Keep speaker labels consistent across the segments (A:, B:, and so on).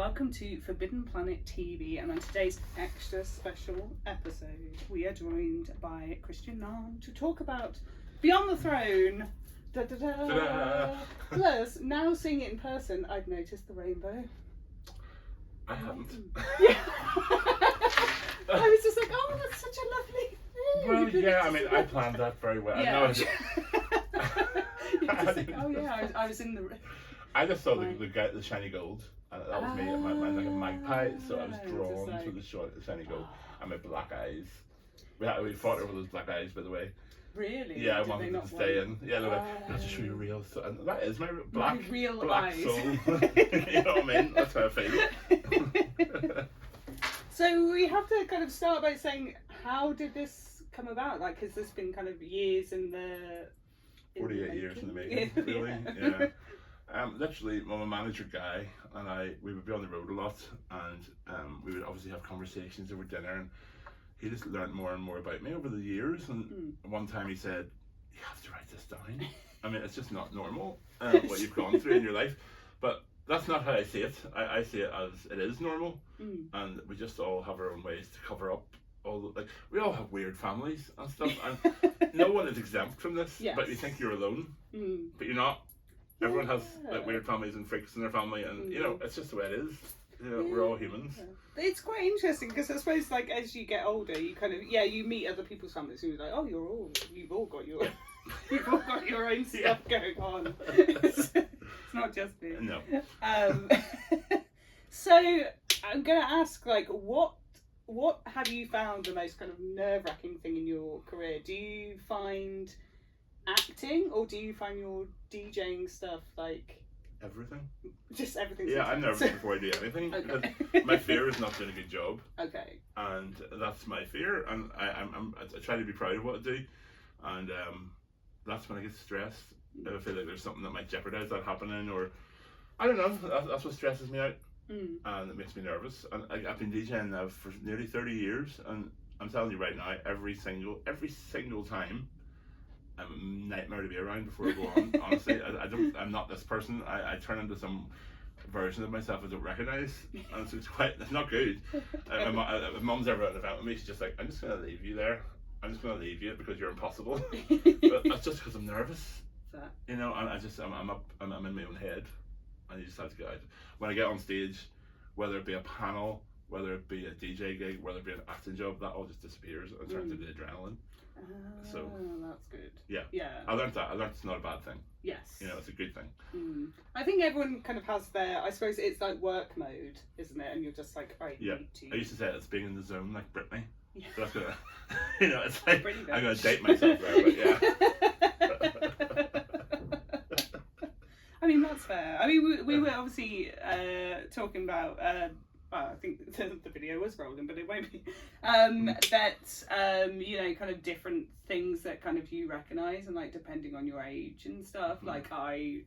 A: welcome to Forbidden Planet TV, and on today's extra special episode we are joined by Kristian Nairn to talk about Beyond the Throne. Da, da, da.
B: Ta-da.
A: Plus, now seeing it in person, I've noticed the rainbow.
B: I haven't.
A: Yeah. I was just like, oh, that's such a lovely thing.
B: Well, yeah, I mean, I planned that very well.
A: Yeah.
B: I
A: You're just like, oh yeah, I was in the...
B: I just saw the shiny gold, and that was me, my like a magpie, so I was drawn
A: like...
B: to the shiny gold, and my black eyes. We fought over those black eyes, by the way.
A: Really?
B: Yeah, I wanted them to stay in. Yeah, they were like, that's just your real soul. And that is my
A: real
B: black
A: eyes.
B: soul. You know what I mean? That's how I feel.
A: So we have to kind of start by saying, how did this come about? Like, has this been kind of years in the...
B: 48 years in the making, really. Yeah. Literally, I'm a manager guy, and we would be on the road a lot, and we would obviously have conversations over dinner, and he just learned more and more about me over the years. And one time he said, "You have to write this down." I mean, it's just not normal what you've gone through in your life, but that's not how I see it. I see it as it is normal, and we just all have our own ways to cover up. We all have weird families and stuff, and no one is exempt from this. Yes. But you think you're alone, but you're not. Everyone has like weird families and freaks in their family, and you know, it's just the way it is. You know, we're all humans.
A: It's quite interesting because I suppose, like, as you get older, you kind of you meet other people's families who are like, oh, you've all got your own stuff going on. It's not just me.
B: No.
A: So I'm gonna ask, like, what have you found the most kind of nerve-wracking thing in your career? Do you find acting, or do you find your DJing stuff like
B: everything?
A: Just everything.
B: Yeah, I'm nervous before I do anything because my fear is not doing a good job.
A: Okay.
B: And that's my fear, and I try to be proud of what I do, and that's when I get stressed. If I feel like there's something that might jeopardize that happening, or I don't know. That's what stresses me out. And it makes me nervous. And I've been DJing now for nearly 30 years, and I'm telling you right now, every single time, I'm a nightmare to be around before I go on. Honestly, I'm not this person. I turn into some version of myself I don't recognise, and so it's not good. My mum's ever at an event with me, she's just like, I'm just gonna leave you there. I'm just gonna leave you because you're impossible. But that's just because I'm nervous. You know, and I'm in my own head. And you just have to get out. When I get on stage, whether it be a panel, whether it be a DJ gig, whether it be an acting job, that all just disappears and turns into adrenaline. So
A: that's good.
B: Yeah. I learned that. I learned it's not a bad thing.
A: Yes.
B: You know, it's a good thing.
A: I think everyone kind of has their, I suppose it's like work mode, isn't it? And you're just like, I need to.
B: I used to say it's being in the zone, like Britney. Yeah. So that's gonna, you know, it's like,
A: I'm
B: gonna date myself there, but yeah.
A: I mean, that's fair. I mean, we were obviously talking about, I think the video was rolling, but it won't be, that, you know, kind of different things that kind of you recognise, and like depending on your age and stuff. Like I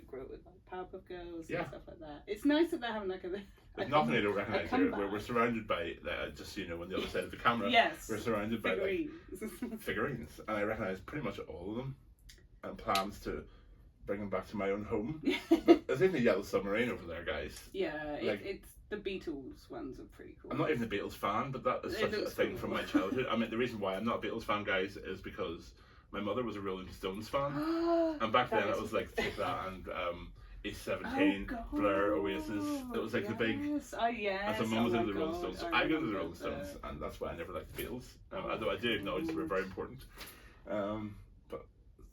A: grew up with like Powerpuff Girls and stuff like that. It's nice that they're having like a...
B: There's nothing I don't recognise here. We're surrounded by, just so you know, on the other side of the camera, we're surrounded by figurines, and I recognise pretty much all of them, and plans to bring them back to my own home. But there's even a yellow submarine over there, guys.
A: Yeah, like, it's the Beatles ones are pretty cool.
B: I'm not even a Beatles fan, but that is such a thing from my childhood. I mean, the reason why I'm not a Beatles fan, guys, is because my mother was a Rolling Stones fan, and back then it was like take that and A17, Blur, Oasis. It was like the big. And so Mum was into the Rolling Stones, so I go to the Rolling Stones, and that's why I never liked the Beatles. Although I do acknowledge they were very important.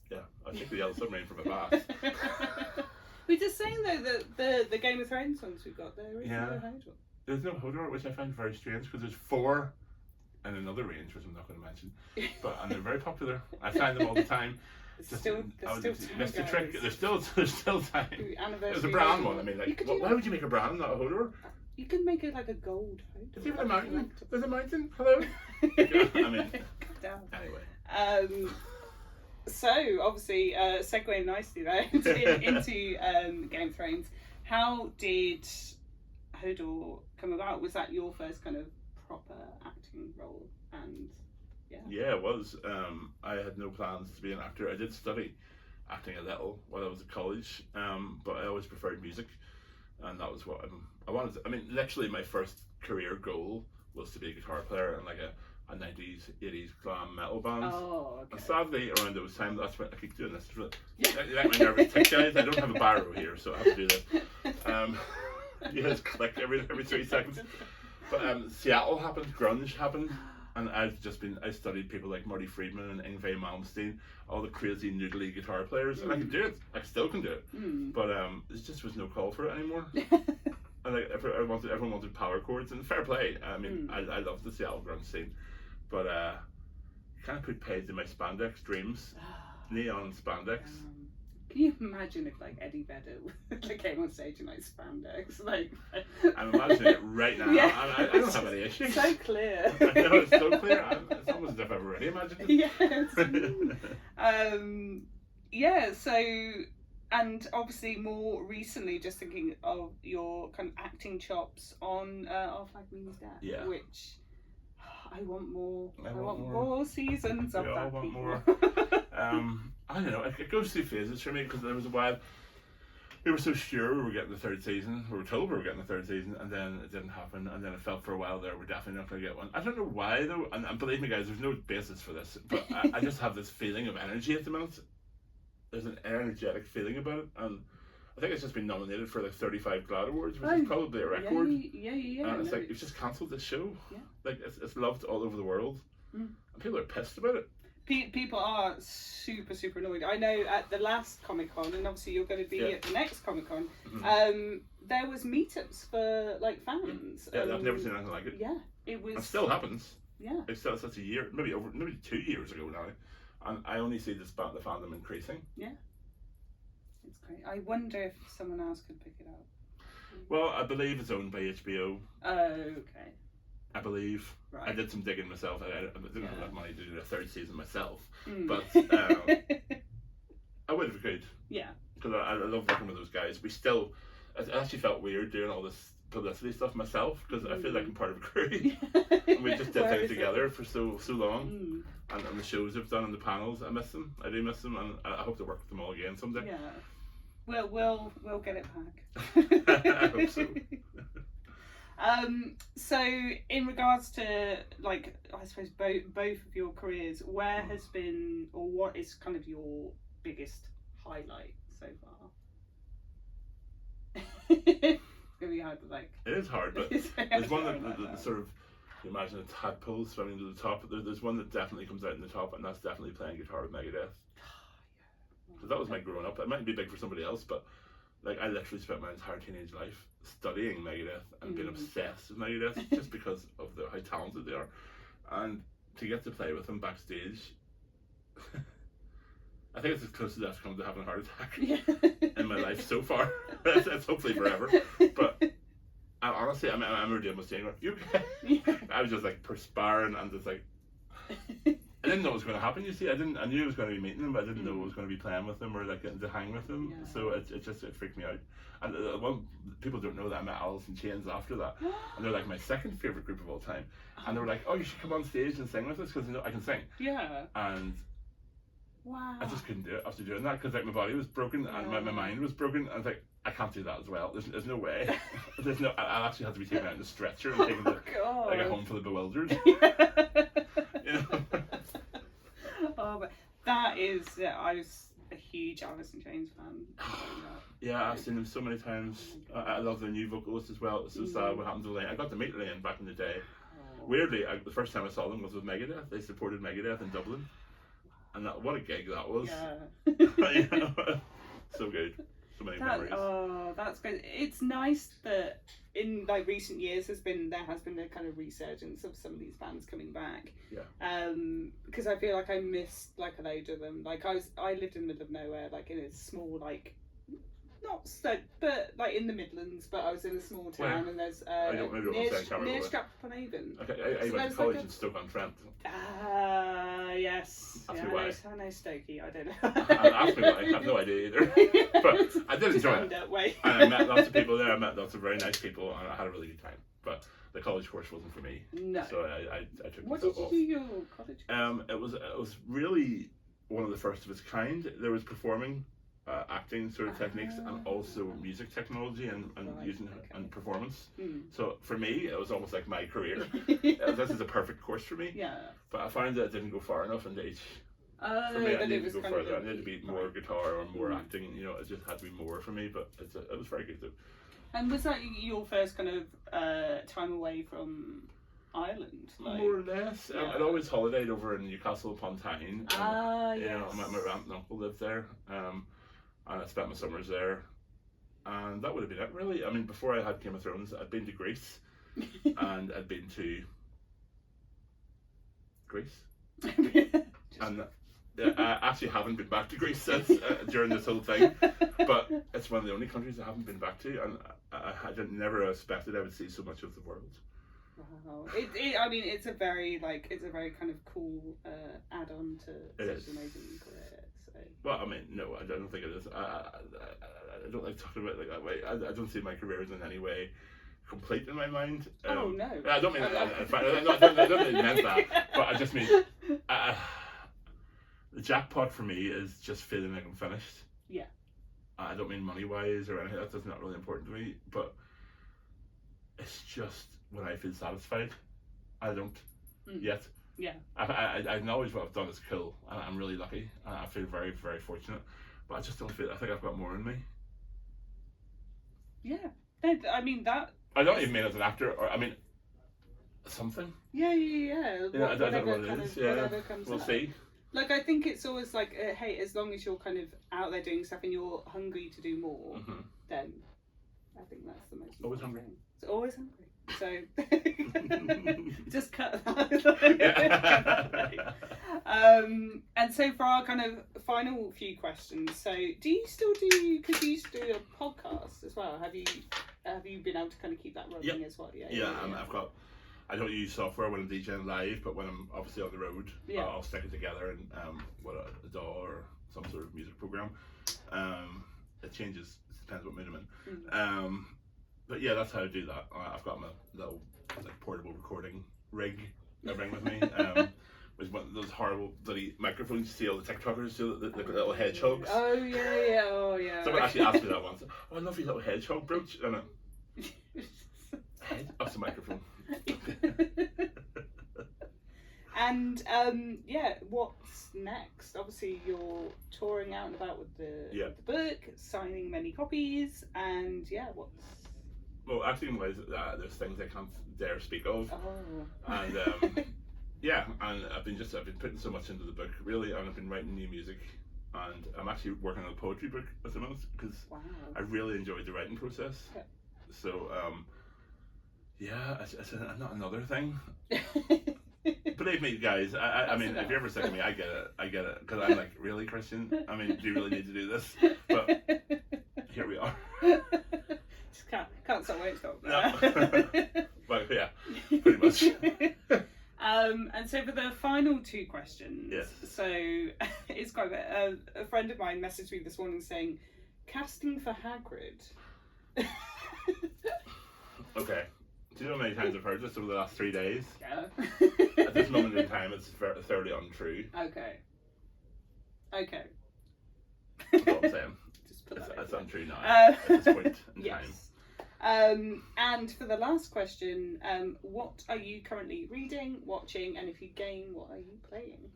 B: Yeah, I think the yellow submarine from a bath.
A: We're just saying though that the Game of Thrones ones we've got there is no Hodor.
B: There's no Hodor, which I find very strange because there's 4 in another range, which I'm not going to mention. And they're very popular. I find them all the time.
A: There's still time,
B: Trick. There's still time. There's a brown one. I mean, like, why would you make a brown, not a Hodor?
A: You can make it like a gold Hodor.
B: There's even a mountain. There's a mountain. Hello. I mean, anyway.
A: So obviously, segueing nicely there into Game of Thrones. How did Hodor come about? Was that your first kind of proper acting role? And
B: yeah, it was. I had no plans to be an actor. I did study acting a little while I was at college, but I always preferred music. and that was what I wanted to, I mean, literally my first career goal was to be a guitar player in like a 90s, 80s glam metal band.
A: Oh, okay.
B: And sadly, around those times, that's when I keep doing this. You like my nervous tick, guys? I don't have a barrow here, so I have to do this. You just click every 3 seconds. But Seattle happened, grunge happened, and I studied people like Marty Friedman and Yngwie Malmsteen, all the crazy noodly guitar players, and I could do it. I still can do it. But there just was no call for it anymore. And like everyone wanted power chords, and fair play. I mean, I love the Seattle grunge scene, but kind of put paid to my spandex dreams, neon spandex.
A: Can you imagine if like Eddie Vedder came on stage in like spandex? Like,
B: I'm imagining it right now. Yeah. I don't have any issues.
A: So clear.
B: I know, it's so clear. It's almost as if I've already imagined it.
A: Yes. Yeah. So. And obviously, more recently, just thinking of your kind of acting chops on Our Flag Means Death, which I want more. I want more seasons of that.
B: I want more. I don't know. It goes through phases for me, because there was a while we were so sure we were getting the 3rd season. We were told we were getting the 3rd season, and then it didn't happen. And then it felt for a while there we're definitely not going to get one. I don't know why though, and believe me, guys, there's no basis for this, but I just have this feeling of energy at the minute. There's an energetic feeling about it, and I think it's just been nominated for like 35 GLAAD Awards, which is probably a record.
A: Yeah.
B: And it's like, you've just cancelled this show.
A: Yeah.
B: Like, it's loved all over the world, and people are pissed about it.
A: People are super, super annoyed. I know at the last Comic-Con, and obviously you're going to be at the next Comic-Con, there was meetups for like fans.
B: Yeah, I've never seen anything like it.
A: Yeah, it was.
B: It still happens.
A: Yeah.
B: It's still such a year, maybe 2 years ago now. And I only see the fandom increasing. Yeah.
A: It's great. I wonder if someone else could pick it up.
B: Well, I believe it's owned by HBO.
A: Oh, okay.
B: I believe.
A: Right.
B: I did some digging myself. I didn't have enough money to do a 3rd season myself. But I would if I could.
A: Yeah.
B: Because I love working with those guys. It actually felt weird doing all this publicity stuff myself, because I feel like I'm part of a crew. And we just did things together for so long. And the shows I've done and the panels, I miss them. I do miss them, and I hope to work with them all again someday.
A: Yeah. We'll get it back.
B: I hope so.
A: So in regards to, like, I suppose both of your careers, where has been, or what is kind of your biggest highlight so far? It's gonna be hard to like.
B: It is hard, but there's one that sort of, you imagine a tadpole swimming to the top. There's one that definitely comes out in the top, and that's definitely playing guitar with Megadeth. Because that was my growing up. It might be big for somebody else, but like, I literally spent my entire teenage life studying Megadeth and being obsessed with Megadeth just because of how talented they are. And to get to play with them backstage, I think it's as close as I've come to having a heart attack in my life so far. It's hopefully forever. But honestly, I remember doing my saying, "You okay?" I was just like perspiring and just like, I didn't know what was going to happen. You see, I knew I was going to be meeting them, but I didn't know I was going to be playing with them or like getting to hang with them. Yeah. So it freaked me out. And people don't know that I met Alice in Chains after that, and they're like my 2nd favorite group of all time. And they were like, "Oh, you should come on stage and sing with us, because I can sing." Yeah. And wow. I just couldn't do it after doing that, because like my body was broken and my mind was broken. I was like, I can't do that as well. There's no way. I'll actually have to be taken out in a stretcher and taken to like a home for the bewildered. You know?
A: Oh, but that is. I was a huge Alice in Chains fan.
B: Yeah, I've seen them so many times. I love their new vocalist as well. It's so sad what happened to Lane. I got to meet Lane back in the day. Weirdly, the first time I saw them was with Megadeth. They supported Megadeth in Dublin. And what a gig that was. Yeah. You know? So good. So many memories. Oh,
A: that's good. It's nice that in like recent years there has been a kind of resurgence of some of these bands coming back. Yeah. Because I feel like I missed like a load of them. Like I lived in the middle of nowhere, like in a small like, not so, but like in the Midlands. But I was in a small town, and there's near Stratford-upon-Avon.
B: Okay, I went to college in Stoke-on-Trent.
A: Yes. I know Stokey. I don't know.
B: Ask me why. I have no idea either. But I did enjoy it. And I met lots of people there. I met lots of very nice people, and I had a really good time. But the college course wasn't for me. No. So I took
A: What
B: myself
A: did you
B: off.
A: do your college course?
B: It was really one of the first of its kind. There was performing acting sort of techniques, and also music technology and
A: Right,
B: using
A: okay.
B: and performance.
A: Mm.
B: So for me, it was almost like my career. This is a perfect course for me.
A: Yeah.
B: But I found that it didn't go far enough in each.
A: Oh,
B: For me, I
A: then it
B: needed
A: was
B: to go
A: kind of
B: further.
A: a-
B: I needed to be more guitar or more
A: Mm.
B: acting. You know, it just had to be more for me. But it was very good though.
A: And was that your first kind of time away from Ireland? Like,
B: More or less.
A: yeah.
B: I'd always holidayed over in Newcastle upon Tyne.
A: yes.
B: You know, my aunt and uncle lived there. And I spent my summers there. And that would have been it, really. I mean, before I had Game of Thrones, I'd been to Greece. And I'd been to Greece. And I actually haven't been back to Greece since during this whole thing. But it's one of the only countries I haven't been back to. And I never expected I would see so much of the world.
A: Wow. I mean, it's a very kind of cool add-on to such an amazing career. So.
B: Well, I mean, no, I don't think it is. I don't like talking about it like that way. I don't see my career as in any way complete in my mind.
A: Oh no!
B: I don't mean in fact, I don't mean meant that. But I just mean the jackpot for me is just feeling like I'm finished.
A: Yeah.
B: I don't mean money wise or anything. That's not really important to me. But it's just when I feel satisfied. I don't yet.
A: Yeah.
B: I acknowledge what I've done is cool, and I'm really lucky, and I feel very, very fortunate. But I just don't feel. I think I've got more in me.
A: Yeah. I mean that.
B: I don't even mean as an actor, or I mean something.
A: Yeah.
B: I don't know what it is.
A: Whatever comes
B: We'll
A: out.
B: see.
A: Like, I think it's always like, hey, as long as you're kind of out there doing stuff and you're hungry to do more, then I think that's the most
B: Always
A: important
B: hungry.
A: thing. It's always hungry. So just cut that. And so for our kind of final few questions, so do you still do? Because you used to do a podcast as well. Have you been able to kind of keep that rolling as well? Yeah.
B: I've got. I don't use software when I'm DJing live, but when I'm obviously on the road, I'll stick it together and a DAW or some sort of music program. It changes. It depends what mood I'm in. But yeah, that's how I do that. I've got my little like portable recording rig I bring with me. With one of those horrible bloody microphones you see all the TikTokers do, the little hedgehogs.
A: Oh yeah.
B: Someone actually asked me that once. Oh, I love your little hedgehog brooch. And that's the microphone.
A: And what's next? Obviously, you're touring out and about with the book, signing many copies, and what's.
B: Well, acting wise, there's things I can't dare speak of.
A: Oh.
B: And and I've been putting so much into the book, really, and I've been writing new music, and I'm actually working on a poetry book at the moment because I really enjoyed the writing process.
A: Yeah.
B: So it's not another thing. Believe me, guys. I mean, if you're ever sick of me, I get it, because I'm like, really, Kristian? I mean, do you really need to do this? But here we are.
A: Just can't stop, won't stop.
B: No. Well, yeah, pretty much.
A: And so for the final two questions, so it's quite a friend of mine messaged me this morning saying, casting for Hagrid.
B: Okay. Do you know how many times I've heard this over the last 3 days?
A: Yeah.
B: At this moment in time, it's thoroughly untrue.
A: Okay.
B: That's all I'm saying.
A: Just put that
B: it's untrue now at this point in time.
A: And for the last question, what are you currently reading, watching, and if you game, what are you playing?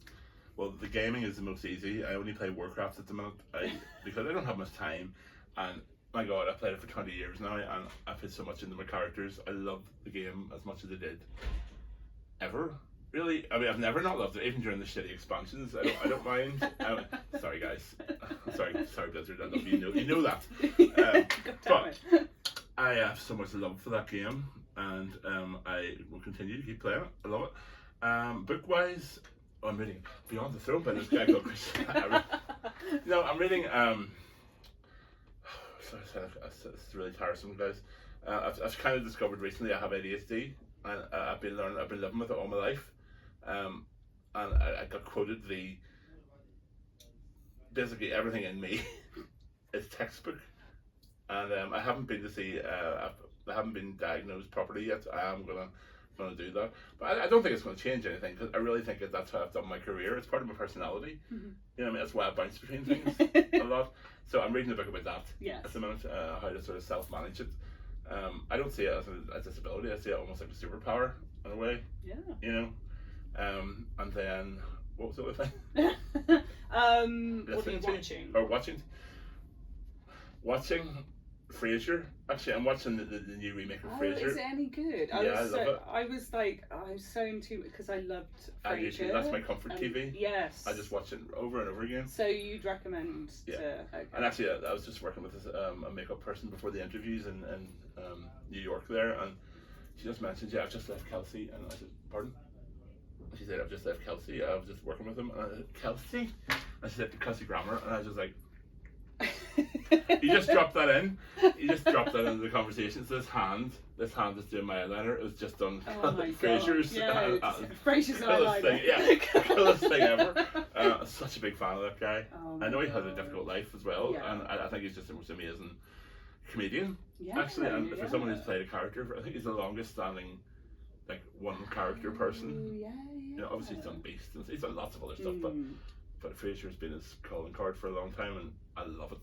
B: Well, the gaming is the most easy. I only play Warcraft at the moment because I don't have much time, and my God, I've played it for 20 years now, and I've put so much into my characters. I love the game as much as I did ever. Really, I mean, I've never not loved it, even during the shitty expansions. I don't mind. Sorry, guys. Sorry, Blizzard. I love you. You know that. But I have so much love for that game, and I will continue to keep playing it. I love it. Book-wise, I'm reading Beyond the Throne by this guy called Kristian. No, I'm reading. It's really tiresome, guys. I've kind of discovered recently I have ADHD, and I've been living with it all my life. And I got quoted basically everything in me is textbook, and I haven't been to see. I haven't been diagnosed properly yet. I am gonna going to do that. But I don't think it's going to change anything, because I really think that that's how I've done my career. It's part of my personality.
A: Mm-hmm.
B: You know what I mean? That's why I bounce between things a lot. So I'm reading a book about that at the moment, how to sort of self-manage it. I don't see it as a disability. I see it almost like a superpower in a way.
A: Yeah.
B: You know? And then, what was the other thing?
A: What are you watching?
B: Or watching Frasier. Actually, I'm watching the new remake of Frasier.
A: Is it any good?
B: I love it.
A: I was like, I'm so into it because I loved Frasier.
B: That's my comfort TV.
A: Yes.
B: I just watch it over and over again.
A: So you'd recommend
B: to... Okay. And actually, I was just working with a makeup person before the interviews in New York there, and she just mentioned, I've just left Kelsey, and I said, pardon? She said, I've just left Kelsey, I was just working with him, and I said, Kelsey? And she said, Kelsey Grammer, and I was just like, you just dropped that in. You just dropped that into the conversation. So this hand is doing my eyeliner. It was just done Frasier's.
A: Frasier's eyeliner.
B: Coolest thing ever. Such a big fan of that guy. I know he has a difficult life as well, and I think he's just the most amazing comedian. Actually, and for someone who's played a character, I think he's the longest standing like one character person. You know, obviously he's done Beast and he's done lots of other stuff, but Frasier's been his calling card for a long time, and I love it.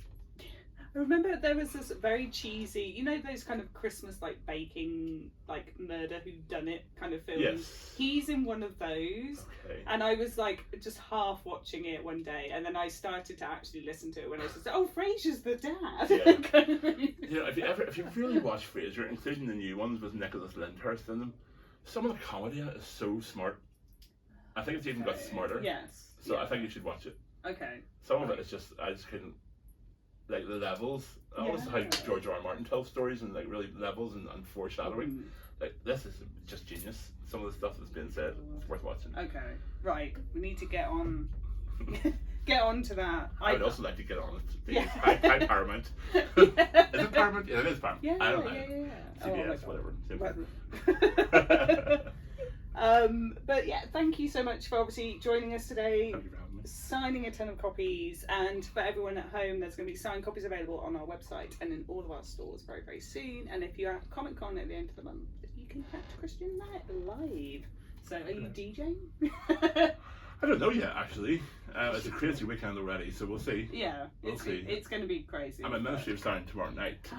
A: I remember there was this very cheesy, you know, those kind of Christmas like baking, like murder whodunit kind of films.
B: Yes.
A: He's in one of those, and I was like just half watching it one day, and then I started to actually listen to it when I was just, oh, Frasier's the dad.
B: You know, if you really watch Frasier, including the new ones with Nicholas Lyndhurst in them, some of the comedy in it is so smart. I think it's even got smarter.
A: Yes.
B: So I think you should watch it.
A: Okay.
B: Some of it is just, I just couldn't, like the levels, almost how George R. R. Martin tells stories, and like really levels and foreshadowing. Like this is just genius. Some of the stuff that's being said, it's worth watching.
A: Okay, right. We need to get on to that.
B: I would also like to get on it. High Paramount. Is it Paramount? Yeah, it is Paramount.
A: Yeah,
B: I don't know. CBS, whatever.
A: But yeah, thank you so much for obviously joining us today.
B: Thank you for having me.
A: Signing a ton of copies, and for everyone at home, there's going to be signed copies available on our website and in all of our stores very, very soon. And if you're at Comic Con at the end of the month, you can catch Kristian live. So, are you DJing?
B: I don't know yet, actually. It's a crazy weekend already, so we'll see.
A: Yeah,
B: we'll see.
A: It's going to be crazy.
B: I'm at Ministry of Sound tomorrow night.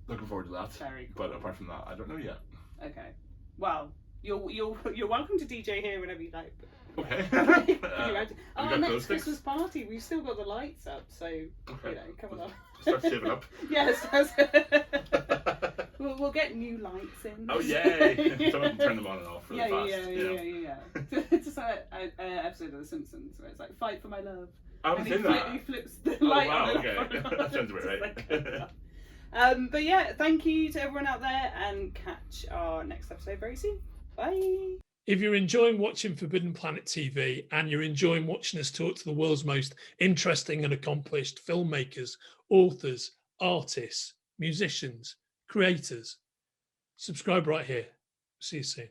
B: Looking forward to that.
A: Very cool.
B: But apart from that, I don't know yet.
A: Okay. Well, you're welcome to DJ here whenever you like.
B: Okay.
A: Next Christmas party, we've still got the lights up, so you know, come along.
B: Start saving up.
A: Yes. We'll get new lights in.
B: Oh yay! Someone can turn them on and off really fast.
A: Yeah. It's just like an episode of The Simpsons where it's like, fight for my love.
B: I haven't seen that.
A: He flips the light on.
B: Okay. That sounds about right.
A: But yeah, thank you to everyone out there, and catch our next episode very soon. Bye.
C: If you're enjoying watching Forbidden Planet TV and you're enjoying watching us talk to the world's most interesting and accomplished filmmakers, authors, artists, musicians, creators, subscribe right here. See you soon.